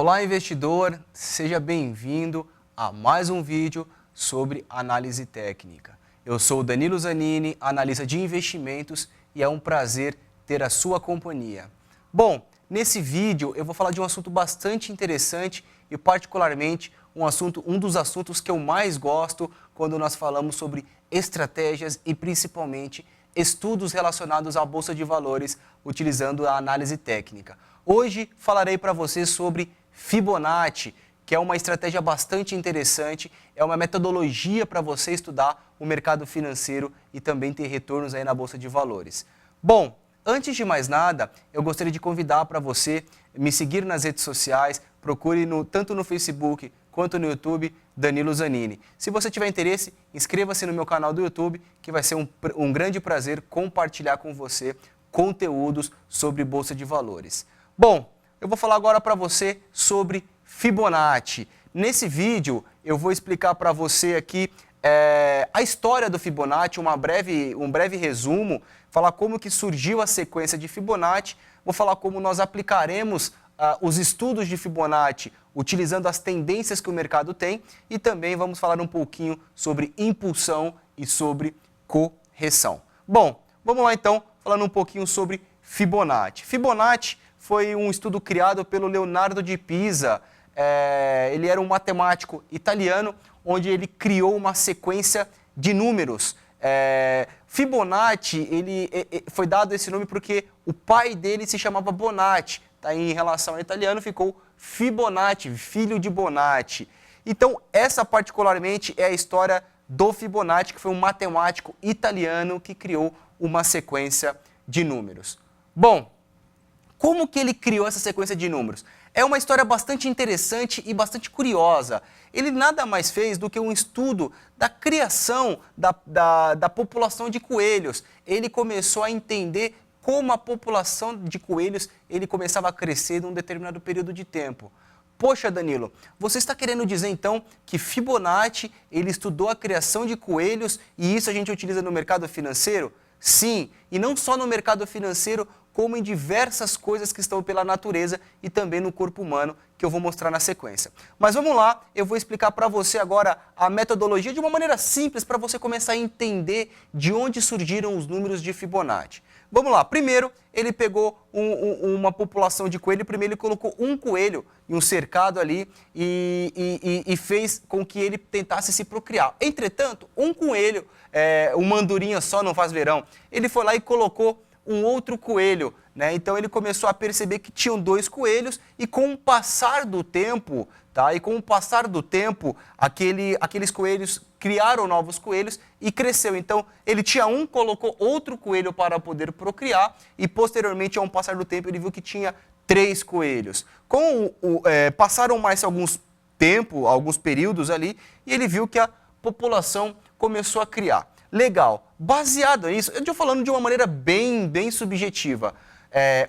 Olá, investidor! Seja bem-vindo a mais um vídeo sobre análise técnica. Eu sou o Danilo Zanini, analista de investimentos, e é um prazer ter a sua companhia. Bom, nesse vídeo eu vou falar de um assunto bastante interessante e particularmente um dos assuntos que eu mais gosto quando nós falamos sobre estratégias e principalmente estudos relacionados à Bolsa de Valores utilizando a análise técnica. Hoje falarei para você sobre Fibonacci, que é uma estratégia bastante interessante, é uma metodologia para você estudar o mercado financeiro e também ter retornos aí na Bolsa de Valores. Bom, antes de mais nada, eu gostaria de convidar para você me seguir nas redes sociais, procure tanto no Facebook quanto no YouTube, Danilo Zanini. Se você tiver interesse, inscreva-se no meu canal do YouTube, que vai ser um grande prazer compartilhar com você conteúdos sobre Bolsa de Valores. Bom, eu vou falar agora para você sobre Fibonacci. Nesse vídeo, eu vou explicar para você aqui a história do Fibonacci, um breve resumo, falar como que surgiu a sequência de Fibonacci, vou falar como nós aplicaremos os estudos de Fibonacci utilizando as tendências que o mercado tem e também vamos falar um pouquinho sobre impulsão e sobre correção. Bom, vamos lá então, falando um pouquinho sobre Fibonacci. Fibonacci foi um estudo criado pelo Leonardo de Pisa. Ele era um matemático italiano, onde ele criou uma sequência de números. Fibonacci, foi dado esse nome porque o pai dele se chamava Bonatti. Tá, em relação ao italiano, ficou Fibonacci, filho de Bonatti. Então, essa particularmente é a história do Fibonacci, que foi um matemático italiano que criou uma sequência de números. Bom, como que ele criou essa sequência de números? É uma história bastante interessante e bastante curiosa. Ele nada mais fez do que um estudo da criação da população de coelhos. Ele começou a entender como a população de coelhos ele começava a crescer num determinado período de tempo. Poxa, Danilo, você está querendo dizer então que Fibonacci ele estudou a criação de coelhos e isso a gente utiliza no mercado financeiro? Sim, e não só no mercado financeiro, como em diversas coisas que estão pela natureza e também no corpo humano, que eu vou mostrar na sequência. Mas vamos lá, eu vou explicar para você agora a metodologia de uma maneira simples para você começar a entender de onde surgiram os números de Fibonacci. Vamos lá, primeiro ele pegou uma população de coelho, primeiro ele colocou um coelho em um cercado ali e fez com que ele tentasse se procriar. Entretanto, um coelho, uma andorinha só não faz verão, ele foi lá e colocou um outro coelho, né? Então ele começou a perceber que tinham dois coelhos e com o passar do tempo, tá? E com o passar do tempo, aqueles coelhos criaram novos coelhos e cresceu. Então ele tinha um, colocou outro coelho para poder procriar e posteriormente, ao passar do tempo, ele viu que tinha 3 coelhos. Passaram mais alguns períodos ali e ele viu que a população começou a criar. Legal. Baseado nisso, eu estou falando de uma maneira bem subjetiva,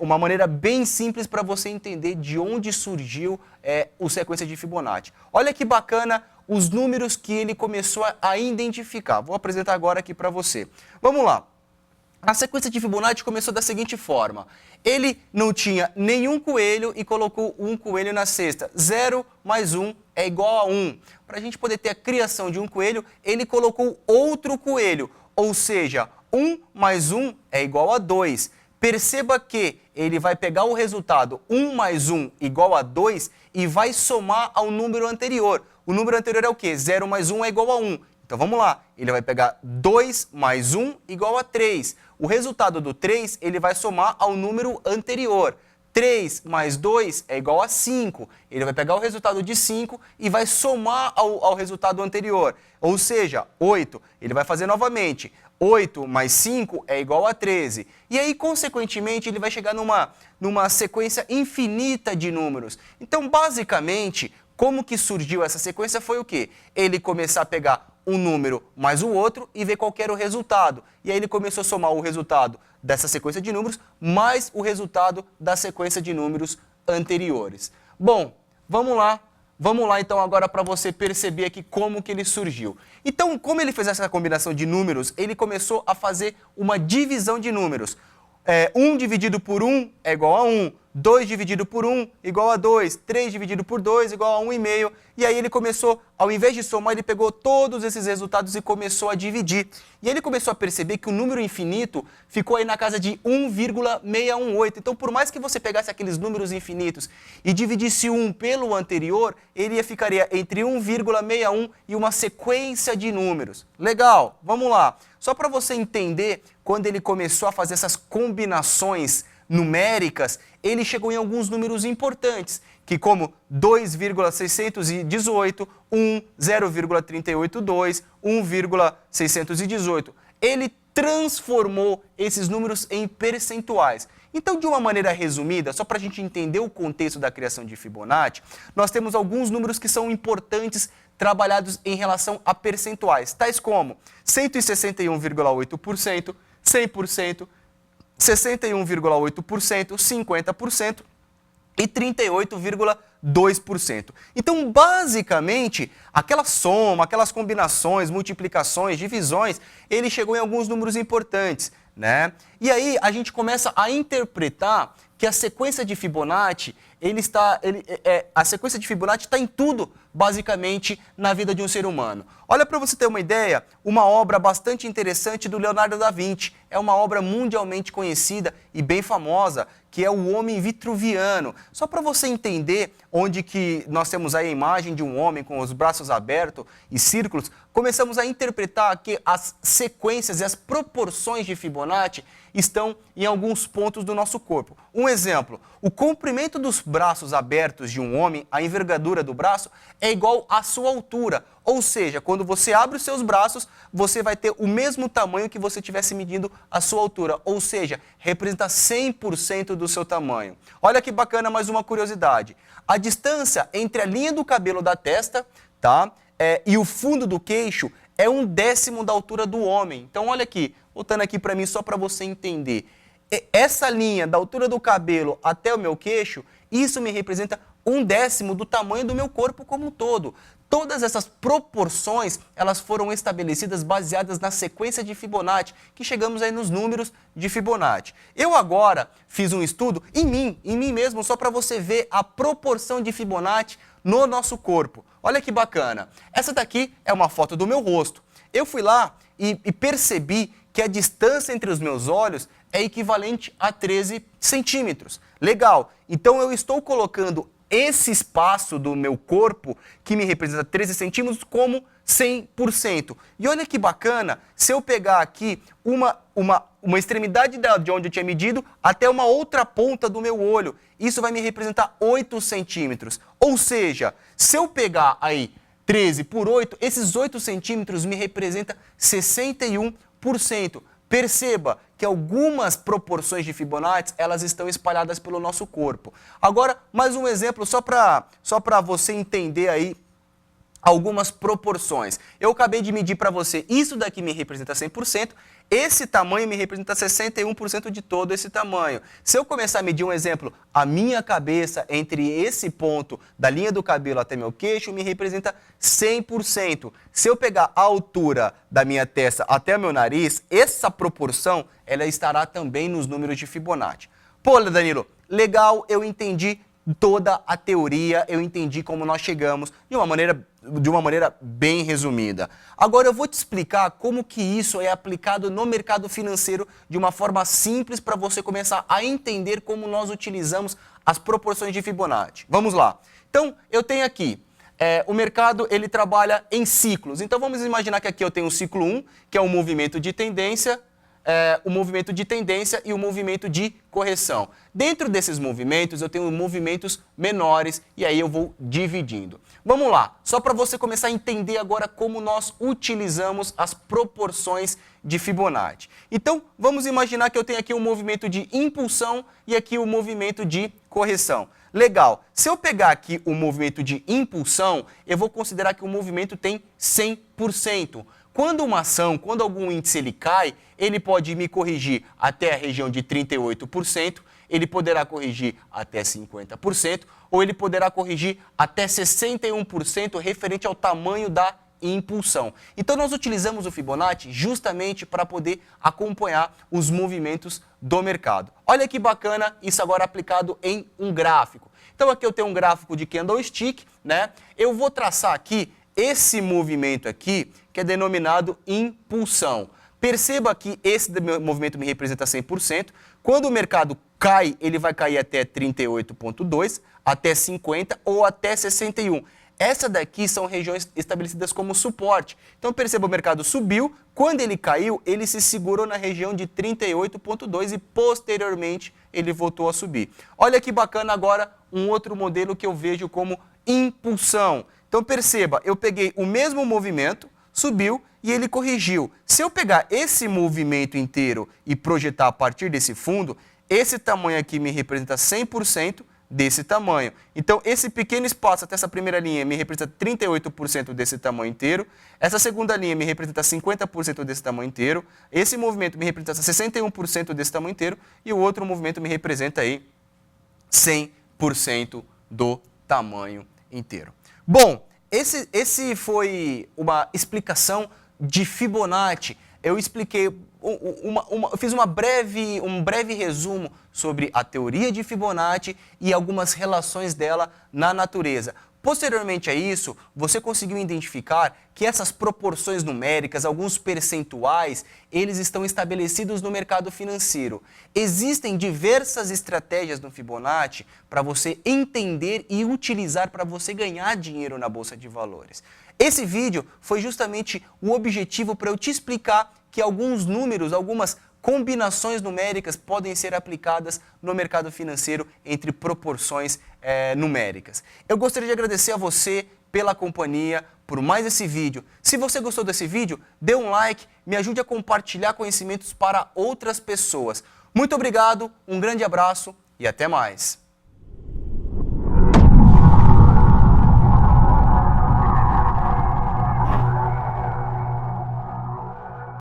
uma maneira bem simples para você entender de onde surgiu o sequência de Fibonacci. Olha que bacana os números que ele começou a identificar. Vou apresentar agora aqui para você. Vamos lá. A sequência de Fibonacci começou da seguinte forma. Ele não tinha nenhum coelho e colocou um coelho na cesta. 0 mais 1 é igual a 1. Para a gente poder ter a criação de um coelho, ele colocou outro coelho. Ou seja, 1 mais 1 é igual a 2. Perceba que ele vai pegar o resultado 1 mais 1 igual a 2 e vai somar ao número anterior. O número anterior é o quê? 0 mais 1 é igual a 1. Então vamos lá, ele vai pegar 2 mais 1 igual a 3. O resultado do 3 ele vai somar ao número anterior. 3 mais 2 é igual a 5. Ele vai pegar o resultado de 5 e vai somar ao resultado anterior. Ou seja, 8. Ele vai fazer novamente. 8 mais 5 é igual a 13. E aí, consequentemente, ele vai chegar numa sequência infinita de números. Então, basicamente, como que surgiu essa sequência foi o quê? Ele começar a pegar um número mais o outro e ver qual que era o resultado. E aí ele começou a somar o resultado dessa sequência de números mais o resultado da sequência de números anteriores. Bom, vamos lá então agora para você perceber aqui como que ele surgiu. Então, como ele fez essa combinação de números, ele começou a fazer uma divisão de números. 1 dividido por 1 é igual a 1, 2 dividido por 1 igual a 2, 3 dividido por 2 igual a 1,5. E aí ele começou, ao invés de somar, ele pegou todos esses resultados e começou a dividir. E ele começou a perceber que o número infinito ficou aí na casa de 1,618. Então, por mais que você pegasse aqueles números infinitos e dividisse um pelo anterior, ele ficaria entre 1,61 e uma sequência de números. Legal, vamos lá. Só para você entender, quando ele começou a fazer essas combinações numéricas, ele chegou em alguns números importantes, que como 2,618, 1, 0,382, 1,618. Ele transformou esses números em percentuais. Então, de uma maneira resumida, só para a gente entender o contexto da criação de Fibonacci, nós temos alguns números que são importantes trabalhados em relação a percentuais, tais como 161,8%, 100%, 61,8%, 50% e 38,2%. Então, basicamente, aquela soma, aquelas combinações, multiplicações, divisões, ele chegou em alguns números importantes, né? E aí a gente começa a interpretar que a sequência de Fibonacci, a sequência de Fibonacci está em tudo, basicamente, na vida de um ser humano. Olha, para você ter uma ideia, uma obra bastante interessante do Leonardo da Vinci. É uma obra mundialmente conhecida e bem famosa, que é o Homem Vitruviano. Só para você entender onde que nós temos aí a imagem de um homem com os braços abertos e círculos, começamos a interpretar que as sequências e as proporções de Fibonacci estão em alguns pontos do nosso corpo. Um exemplo, o comprimento dos braços abertos de um homem, a envergadura do braço, é igual à sua altura. Ou seja, quando você abre os seus braços, você vai ter o mesmo tamanho que você estivesse medindo a sua altura. Ou seja, representa 100% do seu tamanho. Olha que bacana, mais uma curiosidade. A distância entre a linha do cabelo da testa, tá, e o fundo do queixo é 1/10 da altura do homem. Então, olha aqui, voltando aqui para mim só para você entender. Essa linha da altura do cabelo até o meu queixo, isso me representa 1/10 do tamanho do meu corpo como um todo. Todas essas proporções, elas foram estabelecidas baseadas na sequência de Fibonacci, que chegamos aí nos números de Fibonacci. Eu agora fiz um estudo em mim mesmo, só para você ver a proporção de Fibonacci no nosso corpo. Olha que bacana. Essa daqui é uma foto do meu rosto. Eu fui lá e percebi que a distância entre os meus olhos é equivalente a 13 centímetros. Legal. Então eu estou colocando esse espaço do meu corpo, que me representa 13 centímetros, como 100%. E olha que bacana, se eu pegar aqui uma extremidade de onde eu tinha medido até uma outra ponta do meu olho, isso vai me representar 8 centímetros. Ou seja, se eu pegar aí 13 por 8, esses 8 centímetros me representam 61%. Perceba que algumas proporções de Fibonacci, elas estão espalhadas pelo nosso corpo. Agora, mais um exemplo, só para você entender aí algumas proporções. Eu acabei de medir para você, isso daqui me representa 100%, esse tamanho me representa 61% de todo esse tamanho. Se eu começar a medir um exemplo, a minha cabeça entre esse ponto da linha do cabelo até meu queixo me representa 100%. Se eu pegar a altura da minha testa até o meu nariz, essa proporção ela estará também nos números de Fibonacci. Pô, Danilo, legal, eu entendi toda a teoria, eu entendi como nós chegamos de uma maneira bem resumida. Agora eu vou te explicar como que isso é aplicado no mercado financeiro de uma forma simples para você começar a entender como nós utilizamos as proporções de Fibonacci. Vamos lá. Então, eu tenho aqui, o mercado ele trabalha em ciclos. Então vamos imaginar que aqui eu tenho o ciclo 1, que é o movimento de tendência, o movimento de tendência e o movimento de correção. Dentro desses movimentos, eu tenho movimentos menores e aí eu vou dividindo. Vamos lá, só para você começar a entender agora como nós utilizamos as proporções de Fibonacci. Então, vamos imaginar que eu tenho aqui um movimento de impulsão e aqui o movimento de correção. Legal, se eu pegar aqui o movimento de impulsão, eu vou considerar que o movimento tem 100%. Quando uma ação, quando algum índice ele cai, ele pode me corrigir até a região de 38%, ele poderá corrigir até 50%, ou ele poderá corrigir até 61% referente ao tamanho da impulsão. Então nós utilizamos o Fibonacci justamente para poder acompanhar os movimentos do mercado. Olha que bacana isso agora aplicado em um gráfico. Então aqui eu tenho um gráfico de candlestick, né? Eu vou traçar aqui esse movimento aqui, que é denominado impulsão. Perceba que esse movimento me representa 100%. Quando o mercado cai, ele vai cair até 38,2, até 50 ou até 61. Essa daqui são regiões estabelecidas como suporte. Então perceba, o mercado subiu, quando ele caiu, ele se segurou na região de 38,2 e posteriormente ele voltou a subir. Olha que bacana agora um outro modelo que eu vejo como impulsão. Então perceba, eu peguei o mesmo movimento, subiu e ele corrigiu. Se eu pegar esse movimento inteiro e projetar a partir desse fundo, esse tamanho aqui me representa 100% desse tamanho. Então esse pequeno espaço até essa primeira linha me representa 38% desse tamanho inteiro, essa segunda linha me representa 50% desse tamanho inteiro, esse movimento me representa 61% desse tamanho inteiro e o outro movimento me representa aí 100% do tamanho inteiro. Bom, esse foi uma explicação de Fibonacci. Eu expliquei, eu fiz um breve resumo sobre a teoria de Fibonacci e algumas relações dela na natureza. Posteriormente a isso, você conseguiu identificar que essas proporções numéricas, alguns percentuais, eles estão estabelecidos no mercado financeiro. Existem diversas estratégias no Fibonacci para você entender e utilizar para você ganhar dinheiro na Bolsa de Valores. Esse vídeo foi justamente o objetivo para eu te explicar que alguns números, algumas combinações numéricas podem ser aplicadas no mercado financeiro entre proporções numéricas. Eu gostaria de agradecer a você pela companhia, por mais esse vídeo. Se você gostou desse vídeo, dê um like, me ajude a compartilhar conhecimentos para outras pessoas. Muito obrigado, um grande abraço e até mais.